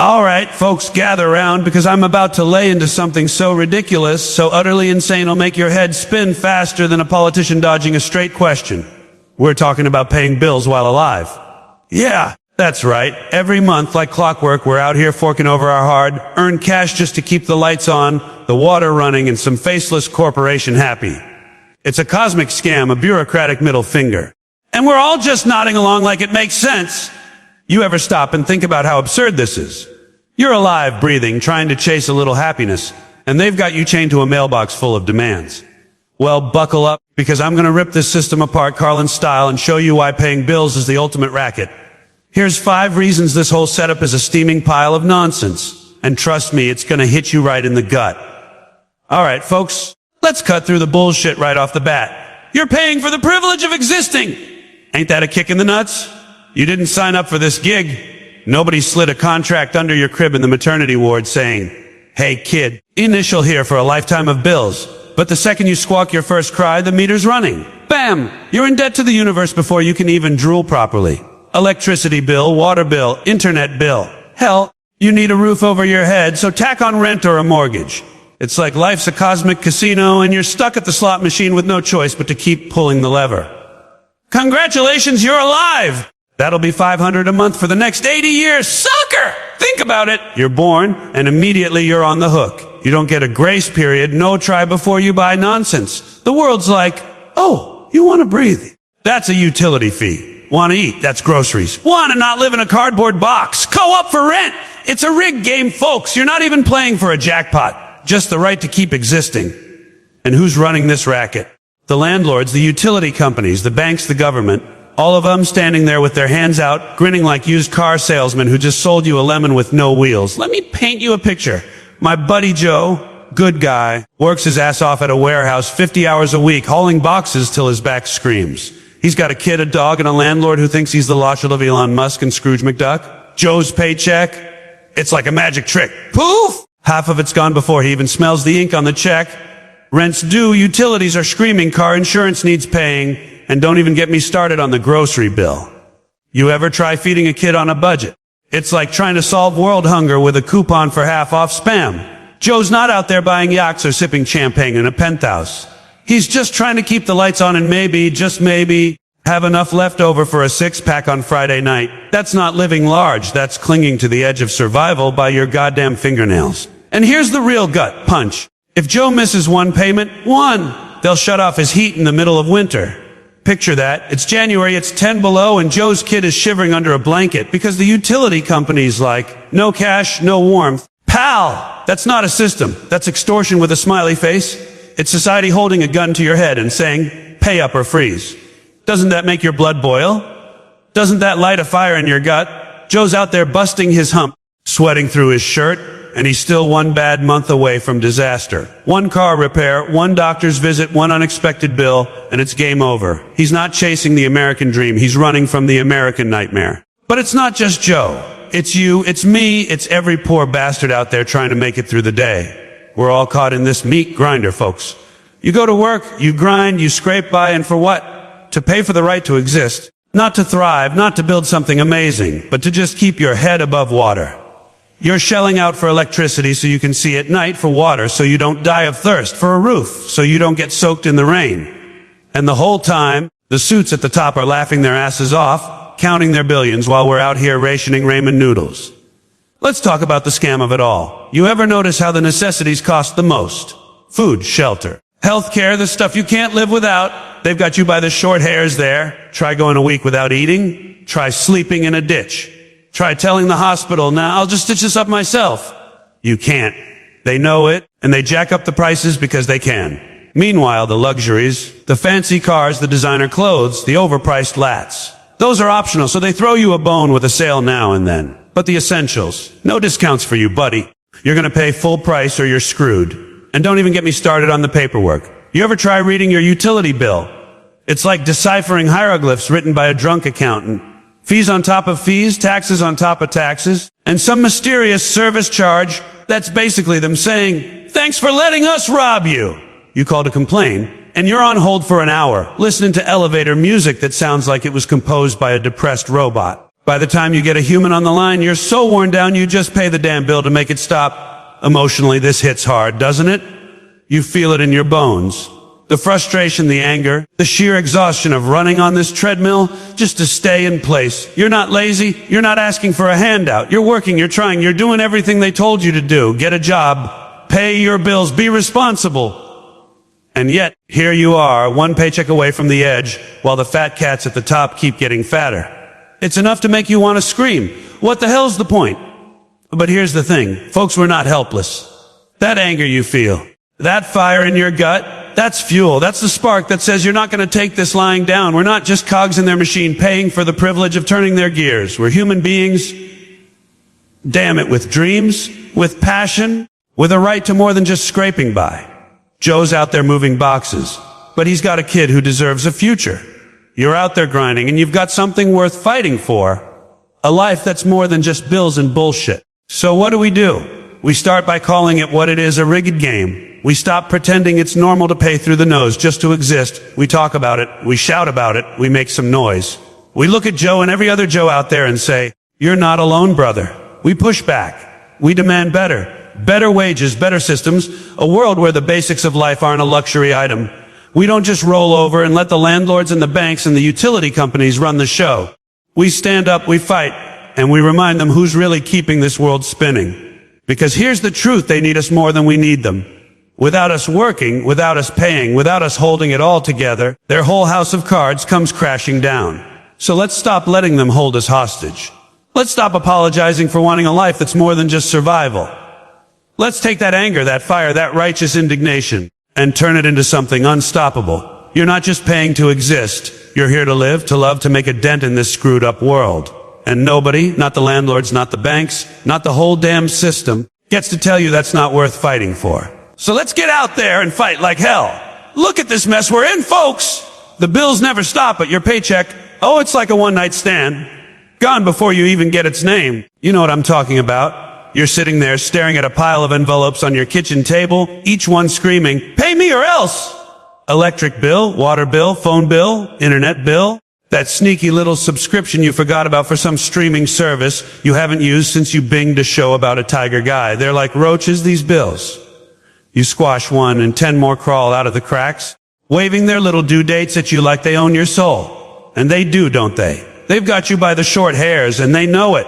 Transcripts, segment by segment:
All right, folks, gather around because I'm about to lay into something so ridiculous, so utterly insane it'll make your head spin faster than a politician dodging a straight question. We're talking about paying bills while alive. Yeah, that's right. Every month, like clockwork, we're out here forking over our hard-earned cash just to keep the lights on, the water running, and some faceless corporation happy. It's a cosmic scam, a bureaucratic middle finger. And we're all just nodding along like it makes sense. You ever stop and think about how absurd this is? You're alive, breathing, trying to chase a little happiness, and they've got you chained to a mailbox full of demands. Well, buckle up, because I'm gonna rip this system apart CARLIN style and show you why paying bills is the ultimate racket. Here's 5 reasons this whole setup is a steaming pile of nonsense. And trust me, it's gonna hit you right in the gut. Alright, folks, let's cut through the bullshit right off the bat. You're paying for the privilege of existing! Ain't that a kick in the nuts? You didn't sign up for this gig. Nobody slid a contract under your crib in the maternity ward saying, "Hey kid, initial here for a lifetime of bills." But the second you squawk your first cry, the meter's running. Bam! You're in debt to the universe before you can even drool properly. Electricity bill, water bill, internet bill. Hell, you need a roof over your head, so tack on rent or a mortgage. It's like life's a cosmic casino and you're stuck at the slot machine with no choice but to keep pulling the lever. Congratulations, you're alive! That'll be $500 a month for the next 80 years. Sucker! Think about it. You're born, and immediately you're on the hook. You don't get a grace period, no try before you buy nonsense. The world's like, oh, you want to breathe. That's a utility fee. Want to eat, that's groceries. Want to not live in a cardboard box. Co-op for rent. It's a rigged game, folks. You're not even playing for a jackpot. Just the right to keep existing. And who's running this racket? The landlords, the utility companies, the banks, the government. All of them standing there with their hands out, grinning like used car salesmen who just sold you a lemon with no wheels. Let me paint you a picture. My buddy Joe, good guy, works his ass off at a warehouse 50 hours a week, hauling boxes till his back screams. He's got a kid, a dog, and a landlord who thinks he's the Lachlan of Elon Musk and Scrooge McDuck. Joe's paycheck, it's like a magic trick. Poof! Half of it's gone before he even smells the ink on the check. Rent's due, utilities are screaming, car insurance needs paying, and don't even get me started on the grocery bill. You ever try feeding a kid on a budget? It's like trying to solve world hunger with a coupon for half off Spam. Joe's not out there buying yachts or sipping champagne in a penthouse. He's just trying to keep the lights on and maybe, just maybe, have enough left over for a 6-pack on Friday night. That's not living large, that's clinging to the edge of survival by your goddamn fingernails. And here's the real gut punch. If Joe misses one payment, they'll shut off his heat in the middle of winter. Picture that. It's January, it's 10 below, and Joe's kid is shivering under a blanket because the utility company's like, no cash, no warmth. Pal! That's not a system. That's extortion with a smiley face. It's society holding a gun to your head and saying, pay up or freeze. Doesn't that make your blood boil? Doesn't that light a fire in your gut? Joe's out there busting his hump, sweating through his shirt, and he's still one bad month away from disaster. One car repair, one doctor's visit, one unexpected bill, and it's game over. He's not chasing the American dream, he's running from the American nightmare. But it's not just Joe. It's you, it's me, it's every poor bastard out there trying to make it through the day. We're all caught in this meat grinder, folks. You go to work, you grind, you scrape by, and for what? To pay for the right to exist. Not to thrive, not to build something amazing, but to just keep your head above water. You're shelling out for electricity so you can see at night, for water so you don't die of thirst, for a roof so you don't get soaked in the rain. And the whole time, the suits at the top are laughing their asses off, counting their billions while we're out here rationing ramen noodles. Let's talk about the scam of it all. You ever notice how the necessities cost the most? Food, shelter, healthcare, the stuff you can't live without. They've got you by the short hairs there. Try going a week without eating. Try sleeping in a ditch. Try telling the hospital, nah, I'll just stitch this up myself. You can't. They know it, and they jack up the prices because they can. Meanwhile, the luxuries, the fancy cars, the designer clothes, the overpriced lats, those are optional, so they throw you a bone with a sale now and then. But the essentials, no discounts for you, buddy. You're gonna pay full price or you're screwed. And don't even get me started on the paperwork. You ever try reading your utility bill? It's like deciphering hieroglyphs written by a drunk accountant. Fees on top of fees, taxes on top of taxes, and some mysterious service charge that's basically them saying, thanks for letting us rob you. You call to complain, and you're on hold for an hour, listening to elevator music that sounds like it was composed by a depressed robot. By the time you get a human on the line, you're so worn down you just pay the damn bill to make it stop. Emotionally, this hits hard, doesn't it? You feel it in your bones. The frustration, the anger, the sheer exhaustion of running on this treadmill just to stay in place. You're not lazy. You're not asking for a handout. You're working. You're trying. You're doing everything they told you to do. Get a job. Pay your bills. Be responsible. And yet, here you are, one paycheck away from the edge, while the fat cats at the top keep getting fatter. It's enough to make you want to scream. What the hell's the point? But here's the thing. Folks, we're not helpless. That anger you feel, that fire in your gut, that's fuel. That's the spark that says you're not going to take this lying down. We're not just cogs in their machine paying for the privilege of turning their gears. We're human beings, damn it, with dreams, with passion, with a right to more than just scraping by. Joe's out there moving boxes, but he's got a kid who deserves a future. You're out there grinding, and you've got something worth fighting for. A life that's more than just bills and bullshit. So what do? We start by calling it what it is, a rigged game. We stop pretending it's normal to pay through the nose just to exist. We talk about it. We shout about it. We make some noise. We look at Joe and every other Joe out there and say, "You're not alone, brother." We push back. We demand better. Better wages, better systems, a world where the basics of life aren't a luxury item. We don't just roll over and let the landlords and the banks and the utility companies run the show. We stand up, we fight, and we remind them who's really keeping this world spinning. Because here's the truth, they need us more than we need them. Without us working, without us paying, without us holding it all together, their whole house of cards comes crashing down. So let's stop letting them hold us hostage. Let's stop apologizing for wanting a life that's more than just survival. Let's take that anger, that fire, that righteous indignation, and turn it into something unstoppable. You're not just paying to exist. You're here to live, to love, to make a dent in this screwed up world. And nobody, not the landlords, not the banks, not the whole damn system, gets to tell you that's not worth fighting for. So let's get out there and fight like hell. Look at this mess we're in, folks. The bills never stop, but your paycheck, oh, it's like a one-night stand. Gone before you even get its name. You know what I'm talking about. You're sitting there staring at a pile of envelopes on your kitchen table, each one screaming, "Pay me or else!" Electric bill, water bill, phone bill, internet bill. That sneaky little subscription you forgot about for some streaming service you haven't used since you binged a show about a tiger guy. They're like roaches, these bills. You squash one and 10 more crawl out of the cracks, waving their little due dates at you like they own your soul. And they do, don't they? They've got you by the short hairs, and they know it.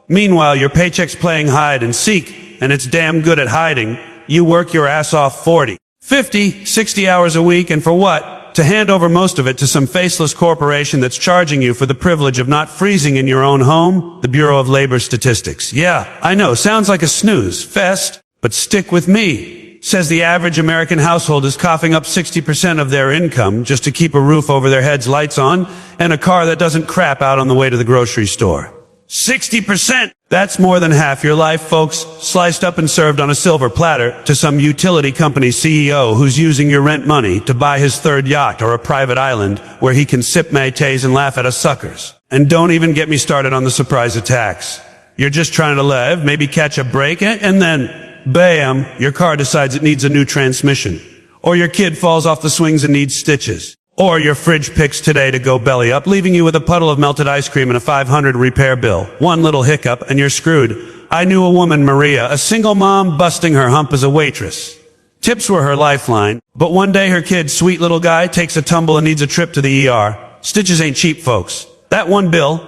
Meanwhile, your paycheck's playing hide and seek, and it's damn good at hiding. You work your ass off 40, 50, 60 hours a week, and for what? To hand over most of it to some faceless corporation that's charging you for the privilege of not freezing in your own home? The Bureau of Labor Statistics. Yeah, I know, sounds like a snooze fest, but stick with me. Says the average American household is coughing up 60% of their income just to keep a roof over their heads, lights on, and a car that doesn't crap out on the way to the grocery store. 60%! That's more than half your life, folks, sliced up and served on a silver platter to some utility company CEO who's using your rent money to buy his third yacht or a private island where he can sip Métis and laugh at us suckers. And don't even get me started on the surprise attacks. You're just trying to live, maybe catch a break, and then bam, your car decides it needs a new transmission. Or your kid falls off the swings and needs stitches. Or your fridge picks today to go belly up, leaving you with a puddle of melted ice cream and a $500 repair bill. One little hiccup and you're screwed. I knew a woman, Maria, a single mom busting her hump as a waitress. Tips were her lifeline, but one day her kid, sweet little guy, takes a tumble and needs a trip to the ER. Stitches ain't cheap, folks. That one bill,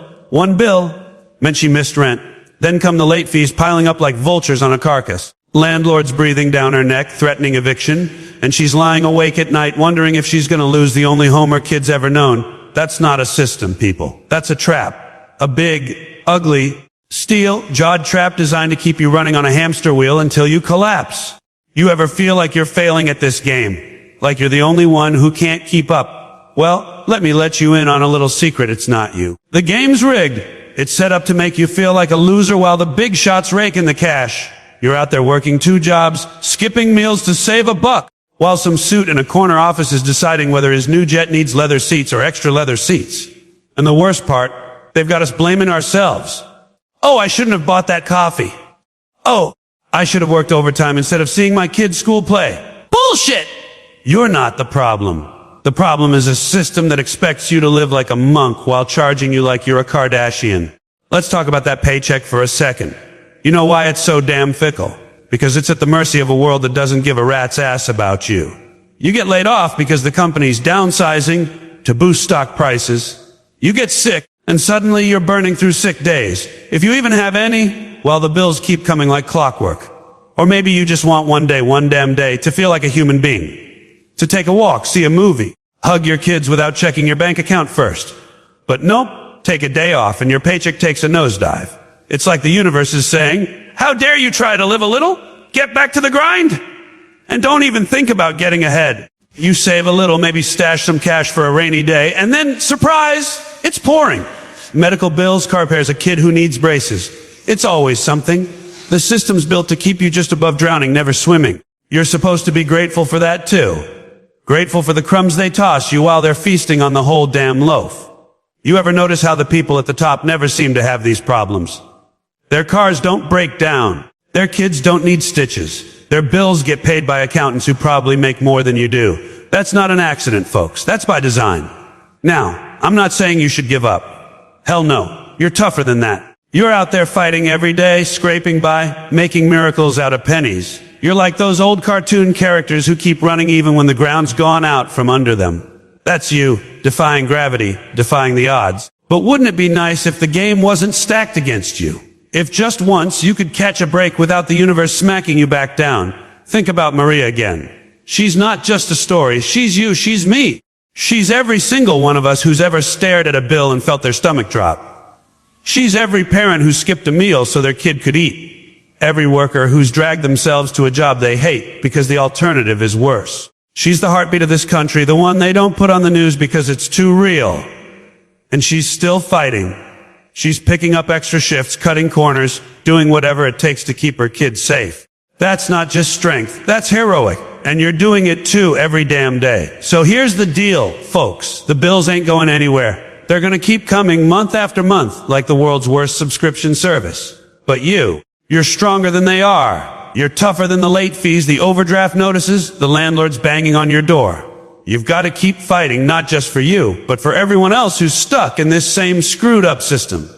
meant she missed rent. Then come the late fees piling up like vultures on a carcass. Landlord's breathing down her neck, threatening eviction, and she's lying awake at night wondering if she's gonna lose the only home her kid's ever known. That's not a system, people. That's a trap. A big, ugly, steel-jawed trap designed to keep you running on a hamster wheel until you collapse. You ever feel like you're failing at this game? Like you're the only one who can't keep up? Well, let me let you in on a little secret, it's not you. The game's rigged. It's set up to make you feel like a loser while the big shots rake in the cash. You're out there working 2 jobs, skipping meals to save a buck, while some suit in a corner office is deciding whether his new jet needs leather seats or extra leather seats. And the worst part, they've got us blaming ourselves. Oh, I shouldn't have bought that coffee. Oh, I should have worked overtime instead of seeing my kid's school play. Bullshit! You're not the problem. The problem is a system that expects you to live like a monk while charging you like you're a Kardashian. Let's talk about that paycheck for a second. You know why it's so damn fickle? Because it's at the mercy of a world that doesn't give a rat's ass about you. You get laid off because the company's downsizing to boost stock prices. You get sick, and suddenly you're burning through sick days. If you even have any, well, the bills keep coming like clockwork. Or maybe you just want one damn day, to feel like a human being. To take a walk, see a movie, hug your kids without checking your bank account first. But nope, take a day off and your paycheck takes a nosedive. It's like the universe is saying, how dare you try to live a little? Get back to the grind. And don't even think about getting ahead. You save a little, maybe stash some cash for a rainy day, and then, surprise, it's pouring. Medical bills, car repairs, a kid who needs braces. It's always something. The system's built to keep you just above drowning, never swimming. You're supposed to be grateful for that too. Grateful for the crumbs they toss you while they're feasting on the whole damn loaf. You ever notice how the people at the top never seem to have these problems? Their cars don't break down. Their kids don't need stitches. Their bills get paid by accountants who probably make more than you do. That's not an accident, folks. That's by design. Now, I'm not saying you should give up. Hell no. You're tougher than that. You're out there fighting every day, scraping by, making miracles out of pennies. You're like those old cartoon characters who keep running even when the ground's gone out from under them. That's you, defying gravity, defying the odds. But wouldn't it be nice if the game wasn't stacked against you? If just once you could catch a break without the universe smacking you back down. Think about Maria again. She's not just a story, she's you, she's me. She's every single one of us who's ever stared at a bill and felt their stomach drop. She's every parent who skipped a meal so their kid could eat. Every worker who's dragged themselves to a job they hate because the alternative is worse. She's the heartbeat of this country, the one they don't put on the news because it's too real. And she's still fighting. She's picking up extra shifts, cutting corners, doing whatever it takes to keep her kids safe. That's not just strength, that's heroic. And you're doing it too every damn day. So here's the deal, folks. The bills ain't going anywhere. They're gonna keep coming month after month, like the world's worst subscription service. But you're stronger than they are. You're tougher than the late fees, the overdraft notices, the landlords banging on your door. You've got to keep fighting, not just for you, but for everyone else who's stuck in this same screwed up system.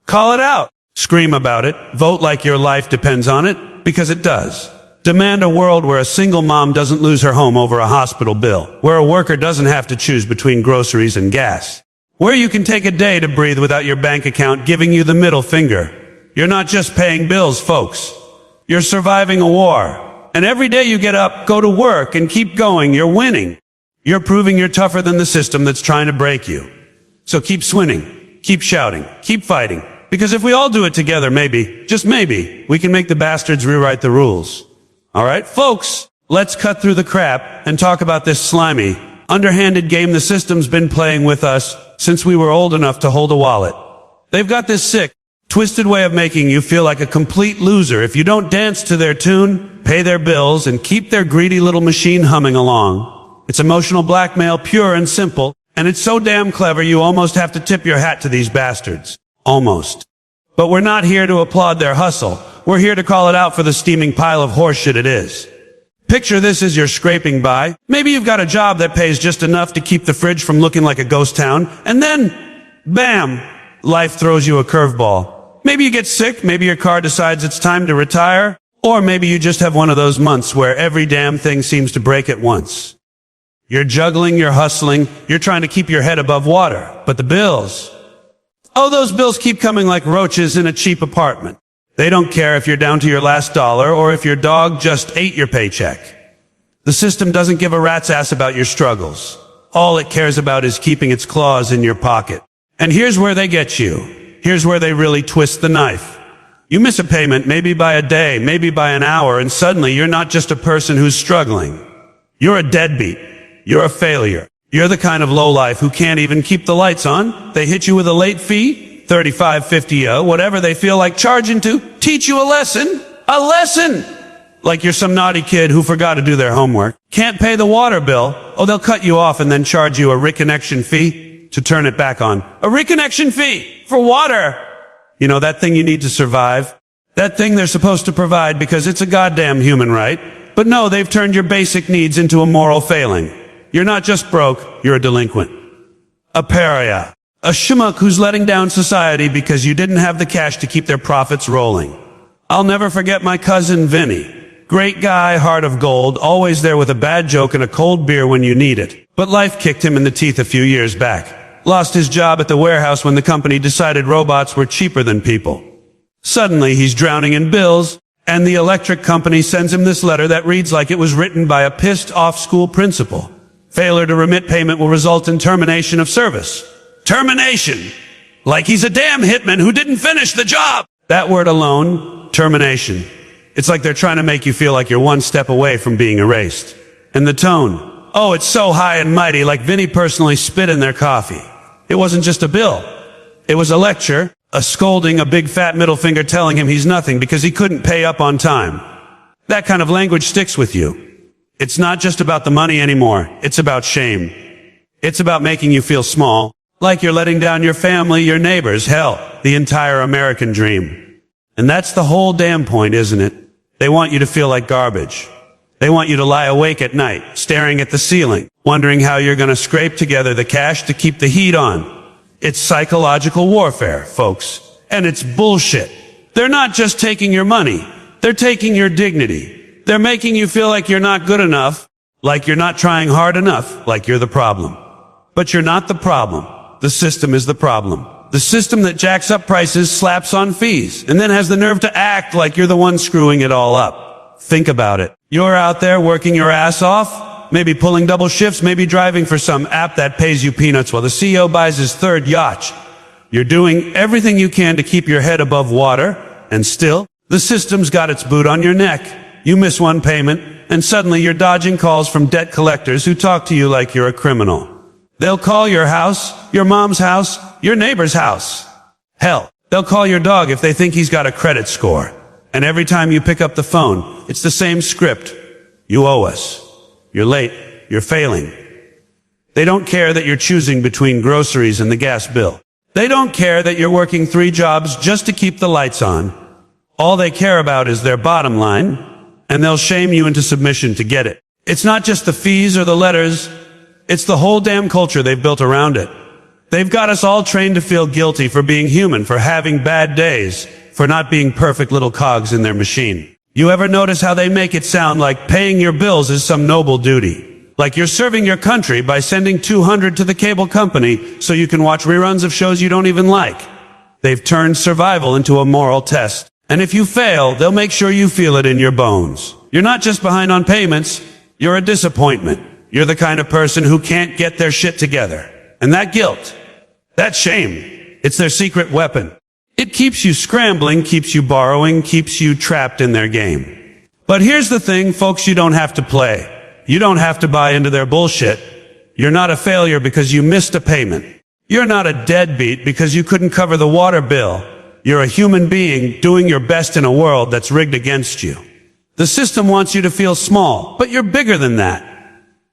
Call it out. Scream about it. Vote like your life depends on it, because it does. Demand a world where a single mom doesn't lose her home over a hospital bill, where a worker doesn't have to choose between groceries and gas, where you can take a day to breathe without your bank account giving you the middle finger. You're not just paying bills, folks. You're surviving a war. And every day you get up, go to work, and keep going, you're winning. You're proving you're tougher than the system that's trying to break you. So keep swinging, keep shouting, keep fighting. Because if we all do it together, maybe, just maybe, we can make the bastards rewrite the rules. Alright, folks, let's cut through the crap and talk about this slimy, underhanded game the system's been playing with us since we were old enough to hold a wallet. They've got this sick, twisted way of making you feel like a complete loser if you don't dance to their tune, pay their bills, and keep their greedy little machine humming along. It's emotional blackmail, pure and simple, and it's so damn clever you almost have to tip your hat to these bastards. Almost. But we're not here to applaud their hustle. We're here to call it out for the steaming pile of horseshit it is. Picture this as you're scraping by. Maybe you've got a job that pays just enough to keep the fridge from looking like a ghost town, and then, bam, life throws you a curveball. Maybe you get sick, maybe your car decides it's time to retire, or maybe you just have one of those months where every damn thing seems to break at once. You're juggling, you're hustling, you're trying to keep your head above water. But the bills, oh, those bills keep coming like roaches in a cheap apartment. They don't care if you're down to your last dollar or if your dog just ate your paycheck. The system doesn't give a rat's ass about your struggles. All it cares about is keeping its claws in your pocket. And here's where they get you. Here's where they really twist the knife. You miss a payment, maybe by a day, maybe by an hour, and suddenly you're not just a person who's struggling. You're a deadbeat. You're a failure. You're the kind of lowlife who can't even keep the lights on. They hit you with a late fee, $35, $50, whatever they feel like charging to teach you a lesson. A lesson! Like you're some naughty kid who forgot to do their homework. Can't pay the water bill. Oh, they'll cut you off and then charge you a reconnection fee to turn it back on. A reconnection fee for water. You know, that thing you need to survive. That thing they're supposed to provide because it's a goddamn human right. But no, they've turned your basic needs into a moral failing. You're not just broke, you're a delinquent. A pariah. A schmuck who's letting down society because you didn't have the cash to keep their profits rolling. I'll never forget my cousin Vinny. Great guy, heart of gold, always there with a bad joke and a cold beer when you need it. But life kicked him in the teeth a few years back. Lost his job at the warehouse when the company decided robots were cheaper than people. Suddenly, he's drowning in bills, and the electric company sends him this letter that reads like it was written by a pissed-off school principal. Failure to remit payment will result in termination of service. Termination! Like he's a damn hitman who didn't finish the job! That word alone, termination. It's like they're trying to make you feel like you're one step away from being erased. And the tone. Oh, it's so high and mighty, like Vinny personally spit in their coffee. It wasn't just a bill. It was a lecture, a scolding, a big fat middle finger telling him he's nothing because he couldn't pay up on time. That kind of language sticks with you. It's not just about the money anymore. It's about shame. It's about making you feel small, like you're letting down your family, your neighbors, hell, the entire American dream. And that's the whole damn point, isn't it? They want you to feel like garbage. They want you to lie awake at night, staring at the ceiling, wondering how you're going to scrape together the cash to keep the heat on. It's psychological warfare, folks. And it's bullshit. They're not just taking your money. They're taking your dignity. They're making you feel like you're not good enough, like you're not trying hard enough, like you're the problem. But you're not the problem. The system is the problem. The system that jacks up prices, slaps on fees, and then has the nerve to act like you're the one screwing it all up. Think about it. You're out there working your ass off, maybe pulling double shifts, maybe driving for some app that pays you peanuts while the CEO buys his third yacht. You're doing everything you can to keep your head above water, and still, the system's got its boot on your neck. You miss one payment, and suddenly you're dodging calls from debt collectors who talk to you like you're a criminal. They'll call your house, your mom's house, your neighbor's house. Hell, they'll call your dog if they think he's got a credit score. And every time you pick up the phone, it's the same script. You owe us. You're late. You're failing. They don't care that you're choosing between groceries and the gas bill. They don't care that you're working 3 jobs just to keep the lights on. All they care about is their bottom line, and they'll shame you into submission to get it. It's not just the fees or the letters. It's the whole damn culture they've built around it. They've got us all trained to feel guilty for being human, for having bad days, for not being perfect little cogs in their machine. You ever notice how they make it sound like paying your bills is some noble duty? Like you're serving your country by sending $200 to the cable company so you can watch reruns of shows you don't even like. They've turned survival into a moral test. And if you fail, they'll make sure you feel it in your bones. You're not just behind on payments, you're a disappointment. You're the kind of person who can't get their shit together. And that guilt, that shame, it's their secret weapon. It keeps you scrambling, keeps you borrowing, keeps you trapped in their game. But here's the thing, folks, you don't have to play. You don't have to buy into their bullshit. You're not a failure because you missed a payment. You're not a deadbeat because you couldn't cover the water bill. You're a human being doing your best in a world that's rigged against you. The system wants you to feel small, but you're bigger than that.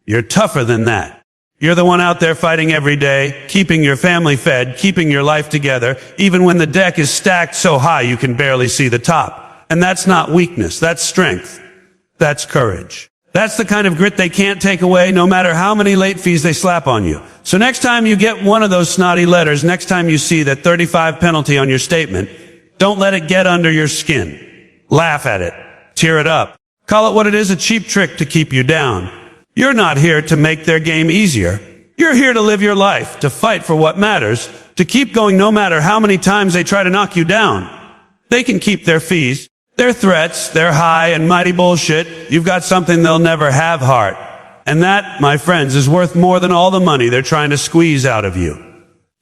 You're tougher than that. You're the one out there fighting every day, keeping your family fed, keeping your life together, even when the deck is stacked so high you can barely see the top. And that's not weakness, that's strength. That's courage. That's the kind of grit they can't take away, no matter how many late fees they slap on you. So next time you get one of those snotty letters, next time you see that 35 penalty on your statement, don't let it get under your skin. Laugh at it. Tear it up. Call it what it is, a cheap trick to keep you down. You're not here to make their game easier. You're here to live your life, to fight for what matters, to keep going no matter how many times they try to knock you down. They can keep their fees, their threats, their high and mighty bullshit. You've got something they'll never have, heart. And that, my friends, is worth more than all the money they're trying to squeeze out of you.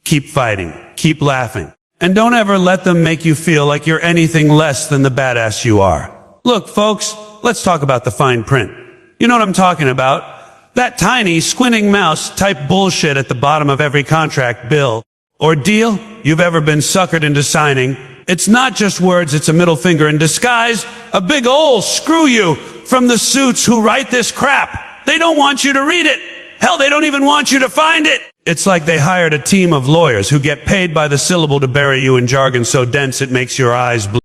Keep fighting. Keep laughing. And don't ever let them make you feel like you're anything less than the badass you are. Look, folks, let's talk about the fine print. You know what I'm talking about? That tiny, squinting mouse type bullshit at the bottom of every contract, bill, or deal you've ever been suckered into signing. It's not just words, it's a middle finger in disguise. A big ol' screw you from the suits who write this crap. They don't want you to read it. Hell, they don't even want you to find it. It's like they hired a team of lawyers who get paid by the syllable to bury you in jargon so dense it makes your eyes bleed.